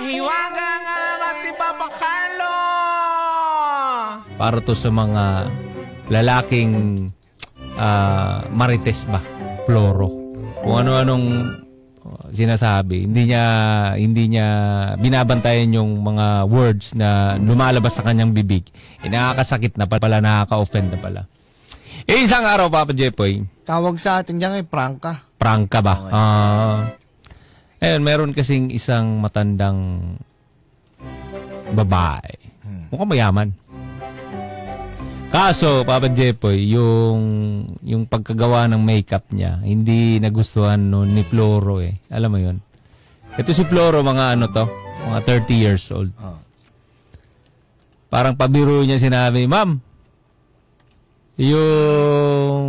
hiwaga nga matipapakalo. Para to sa mga lalaking marites ba? Floro. Kung ano-anong sinasabi, hindi niya binabantayan yung mga words na lumalabas sa kanyang bibig. Nakakasakit na pala, nakaka-offend na pala. Isang araw, Papa Jepoy. Tawag sa atin dyan ay prangka. Prangka ba? Okay. Ayun, meron kasing isang matandang babae. Mukhang mayaman. Kaso, Papa Jepoy, yung pagkagawa ng makeup niya, hindi nagustuhan ni Floro eh. Alam mo yun? Ito si Floro, mga mga 30 years old. Parang pabiro niya sinabi, Ma'am, yung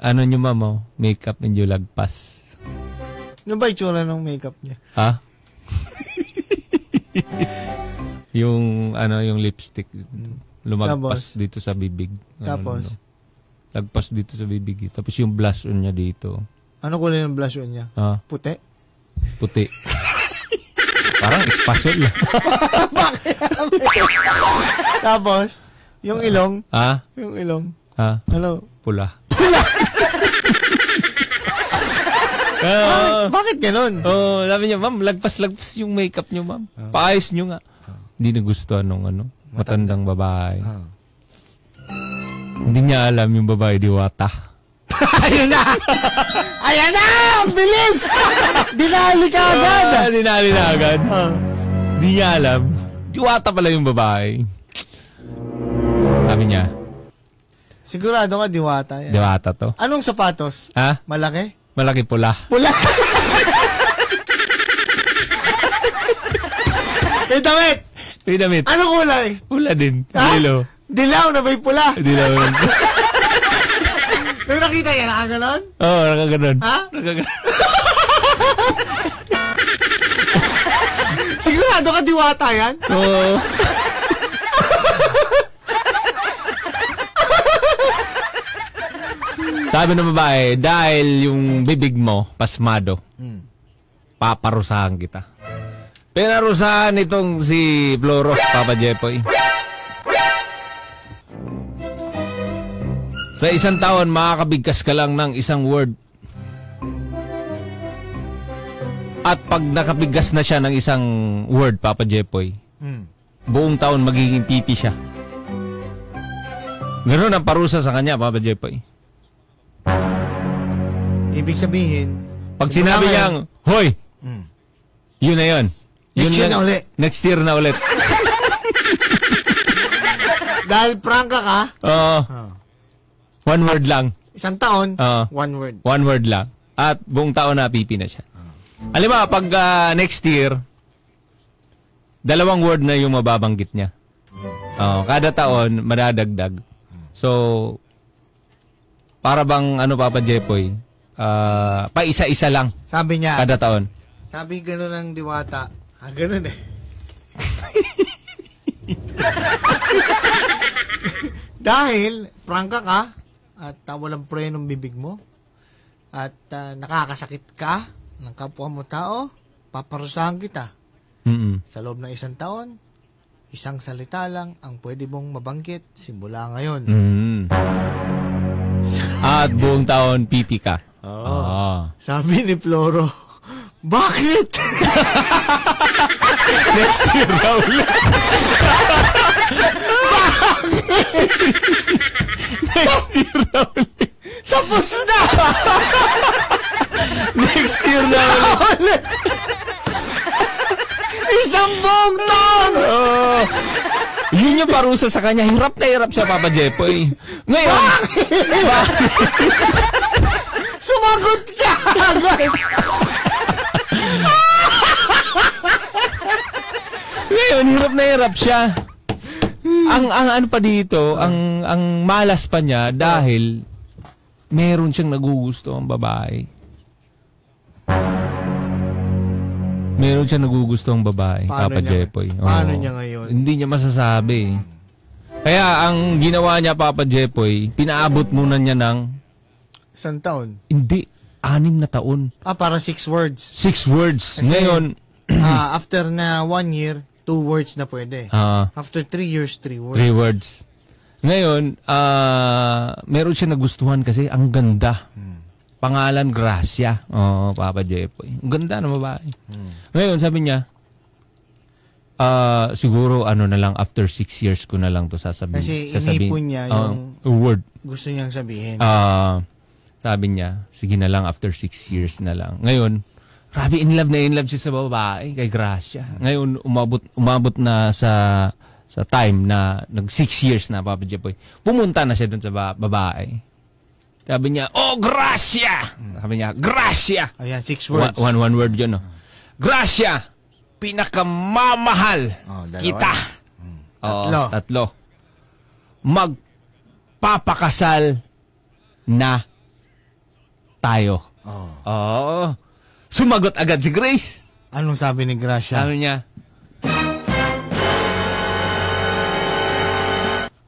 niyo ma'am, makeup medyo lagpas. Ano ba itsura ng makeup niya? Ha? yung lipstick. Lumagpas dito sa bibig. Tapos? Lagpas dito sa bibig. Tapos yung blush on niya dito. Ano kulay ng blush on niya? Puti? Puti. Parang espasol. Tapos, yung ilong? Yung ilong? Ano? Pula. Bakit ganun? Sabi niya, ma'am, lagpas-lagpas yung makeup niyo, ma'am. Paayos niyo nga. Hindi nagustuhan nung matandang babae. Hindi niya alam yung babae diwata. Ayun na! Ayan na! Bilis! Dinali ka agad! Dinali na agad. Hindi niya alam. Diwata pala yung babae. Sabi niya. Sigurado ka diwata yan. Diwata to. Anong sapatos? Malaki? Malaki pula. Pula! May damit! May damit. Anong kulay? Pula din. Dilaw. Dilaw na may pula. Dilaw. Nung nakita niya, nakaganon? Oo, nakaganon. Nakaganon. Sigurado ka diwata yan? Oo. Sabi ng babae, dahil yung bibig mo, pasmado, paparusahan kita. Pinarusahan itong si Floro, Papa Jepoy. Sa isang taon, makakabigkas ka lang ng isang word. At pag nakabigkas na siya ng isang word, Papa Jepoy, buong taon magiging pipi siya. Ganoon ang parusa sa kanya, Papa Jepoy. Ibig sabihin, pag sinabi niyang, hoy, yun na yun. Next year na ulit. Dahil prangka ka? One word lang. Isang taon, one word. One word lang. At buong taon na pipi na siya. Alam mo, pag next year, 2 word na yung mababanggit niya. Kada taon, madadagdag. So, para bang, Papa Jepoy, pa isa-isa lang. Sabi niya. Kada taon. Sabi gano'n ng diwata. Gano'n eh. Dahil, prangka ka, at walang prenong bibig mo, at nakakasakit ka ng kapwa mo tao, paparusahan kita. Sa loob ng 1 taon, isang salita lang ang pwede mong mabanggit simula ngayon. At buong taon, pipi ka. Sabi ni Floro, bakit? Next year na ulit. Bakit? Next year na ulit. Tapos na! Next year na ulit. Isang buong taon! Yun yung parusa sa kanya. Hirap na hirap siya, Papa Jepoy. Ngayon, bakit? Sumagot ka! Ngayon, hirap na hirap siya. Ang ano pa dito, ang malas pa niya dahil meron siyang nagugusto ang babae. Meron siyang nagugusto ang babae, Papa Jepoy. Paano niya ngayon? Hindi niya masasabi. Kaya ang ginawa niya, Papa Jepoy, pinaabot muna niya ng 1 taon? Hindi, 6 na taon. Para 6 words. 6 words. Kasi, ngayon, After na 1 year, 2 words na pwede. After 3 years, 3 words. 3 words. Ngayon, meron siya nagustuhan kasi ang ganda. Pangalan, Gracia. Oh, Papa Jepoy. Ang ganda na babae. Ngayon, sabi niya, siguro na lang, after 6 years ko na lang to sasabihin. Kasi inipon niya yung word. Gusto niyang sabihin. Sabi niya, sige na lang, after 6 years na lang. Ngayon, grabe, in love siya sa babae, kay Gracia. Ngayon, umabot na sa time na nag 6 years na, Papa Jepoy. Pumunta na siya dun sa babae. Sabi niya, oh, Gracia! Sabi niya, Gracia! Ayan, 6 words. One word yun, no? Gracia! Pinakamamahal kita. Tatlo. Magpapakasal na tayo. Sumagot agad si Grace. Anong sabi ni Gracia? Sabi niya,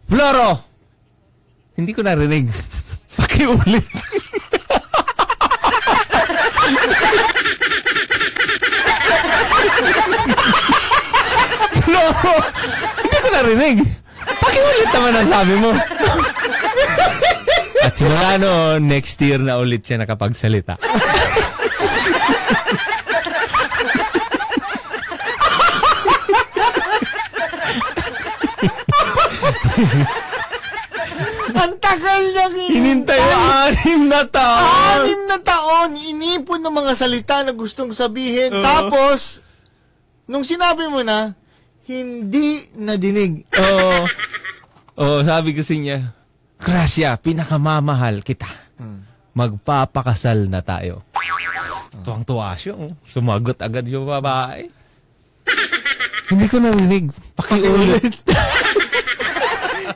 Floro, hindi ko narinig. Pakiulit. Floro, hindi ko narinig. Pakiulit naman ang sabi mo. At simula next year na ulit siya nakapagsalita. Ang tagal niyang hinintay. 6 na taon. 6 na taon. Inipon ng mga salita na gustong sabihin. Tapos, nung sinabi mo na, hindi nadinig. Sabi kasi niya, Gracia, pinakamamahal kita. Magpapakasal na tayo. Tuwang-tuwa siya. Sumagot agad yung babae. Hindi ko narinig. Pakiulit.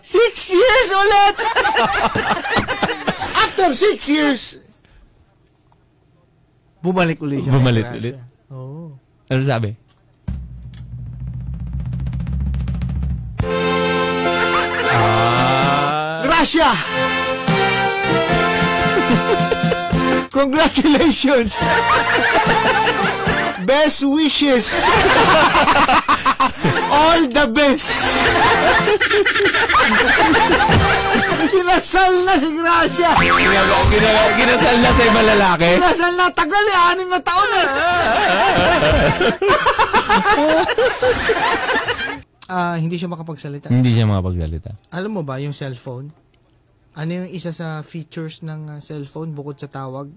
6 years ulit! After 6 years, bumalik ulit siya. Bumalik ulit? Oo. Ano sabi? Gracia! Congratulations! Best wishes! All the best! Kinasal na si Gracia! Kinasal na sa ibang lalaki? Kinasal na, tagal 6 na taon hindi siya makapagsalita. Hindi siya makapagsalita. Alam mo ba yung cellphone? Ano yung isa sa features ng cellphone bukod sa tawag?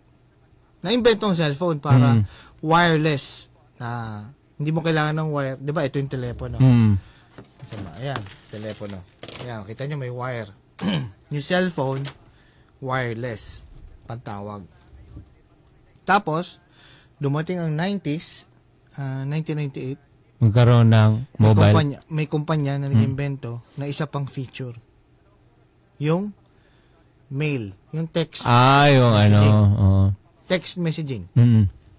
Na-invento ang cellphone para wireless na hindi mo kailangan ng wire. Diba, ito yung telepono. Ayan, telepono. Ayan, kita nyo may wire. Yung cellphone, wireless, pantawag. Tapos, dumating ang 90s, 1998. Magkaroon ng mobile. May kumpanya na nag-invento na isa pang feature. Yung mail, yung text. Yung messaging. Text messaging.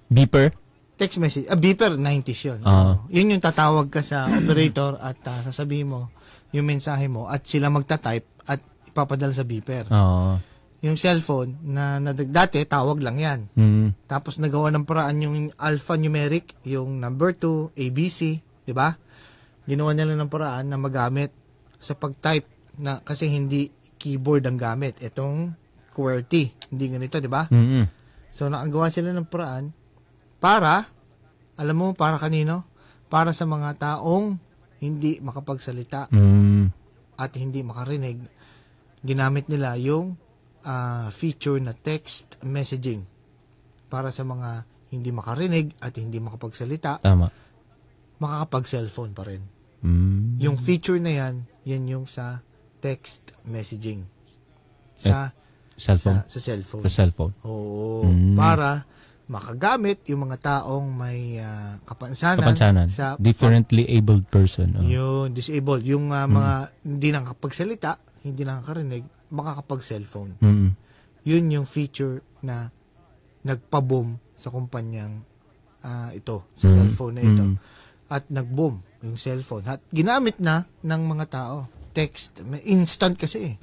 Beeper? Text message. Beeper, 90s yun. Yun yung tatawag ka sa operator at sasabihin mo yung mensahe mo at sila magta-type at ipapadala sa beeper. Yung cellphone, dati tawag lang yan. Tapos nagawa ng paraan yung alphanumeric, yung number 2, ABC, di ba? Ginawa nila ng paraan na magamit sa pag-type na kasi hindi keyboard ang gamit. Itong QWERTY, hindi ganito, di ba? So, nakagawa sila ng paraan para, alam mo, para kanino? Para sa mga taong hindi makapagsalita at hindi makarinig. Ginamit nila yung feature na text messaging para sa mga hindi makarinig at hindi makapagsalita. Tama. Makakapag-cellphone pa rin. Yung feature na yan yung sa text messaging. Sa cellphone? Sa cellphone. Sa cellphone. Oo. Para makagamit yung mga taong may kapansanan. Sa differently abled person. Yung disabled. Yung mga hindi nakakapagsalita, hindi nakakarinig, makakapag-cellphone. Yun yung feature na nagpa-boom sa kumpanyang ito, sa cellphone na ito. At nag-boom yung cellphone. At ginamit na ng mga tao. Text. Instant kasi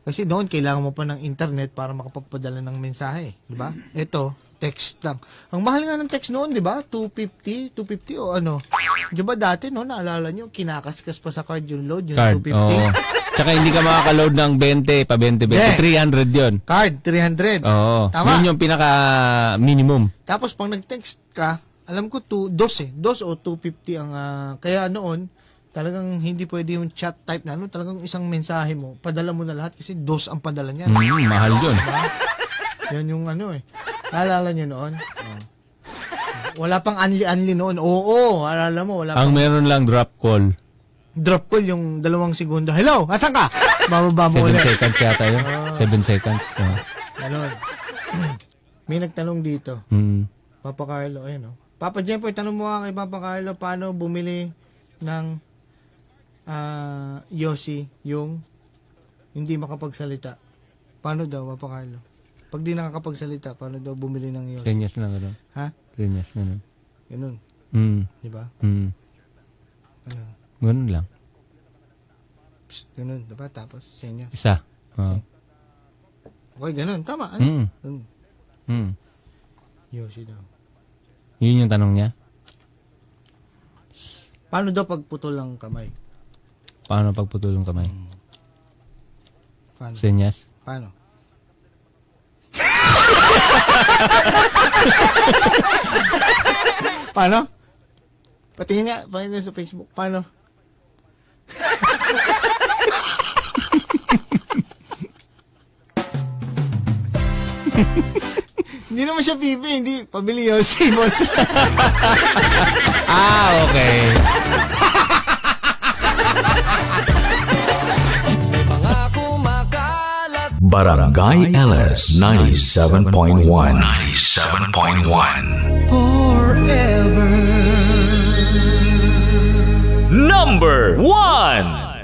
Kasi doon, kailangan mo pa ng internet para makapagpadala ng mensahe. Di ba? Ito, text lang. Ang mahal nga ng text noon, di ba? 250 o ano. Di ba dati, no? Naalala nyo, kinakaskas pa sa card yung load, yung Card. 250. Oo. Tsaka hindi ka makaka-load ng 20, pa 20. Yeah. 300 yun. Card, 300. Oo. Tama. Yun yung pinaka-minimum. Tapos, pag nag-text ka, alam ko, 2 o 250 ang, kaya noon, talagang hindi pwede yung chat type na ano, talagang isang mensahe mo, padala mo na lahat kasi 2 ang padala niya. Mahal yun. Diba? Yan yung ano eh. Naalala nyo noon? Oh. Wala pang unli noon. Oo, alala mo, wala Ang pang meron lang drop call. drop call yung 2 segundo. Hello, asan ka? Bababa mo 7 ulit. seconds yata yun. 7 seconds. Ganon. May nagtanong dito. Papa Carlo, ayun o. Papa Jempoy, tanong mo nga kay Papa Carlo, paano bumili ng Yossi yung hindi makapagsalita. Paano daw, Papa Carlo? Pag di nakakapagsalita, paano daw bumili ng Yossi? Senyas na gano'n. Ha? Senyas na gano'n. Ganun. Diba? Ganun. Ganun lang. Psst, ganun. Diba? Tapos, senyas. Isa. Okay, ganun. Tama. Ano? Yossi daw. Yun yung tanong niya. Paano daw pagputol ang kamay? Paano pagputol ng kamay? Paano? Senyas? Paano? Paano? Patingin nga, patingin sa Facebook. Paano? Hindi naman siya pipi, hindi pabili Yossi, boss. Okay. Barangay LS 97.1 97.1 Forever. Number 1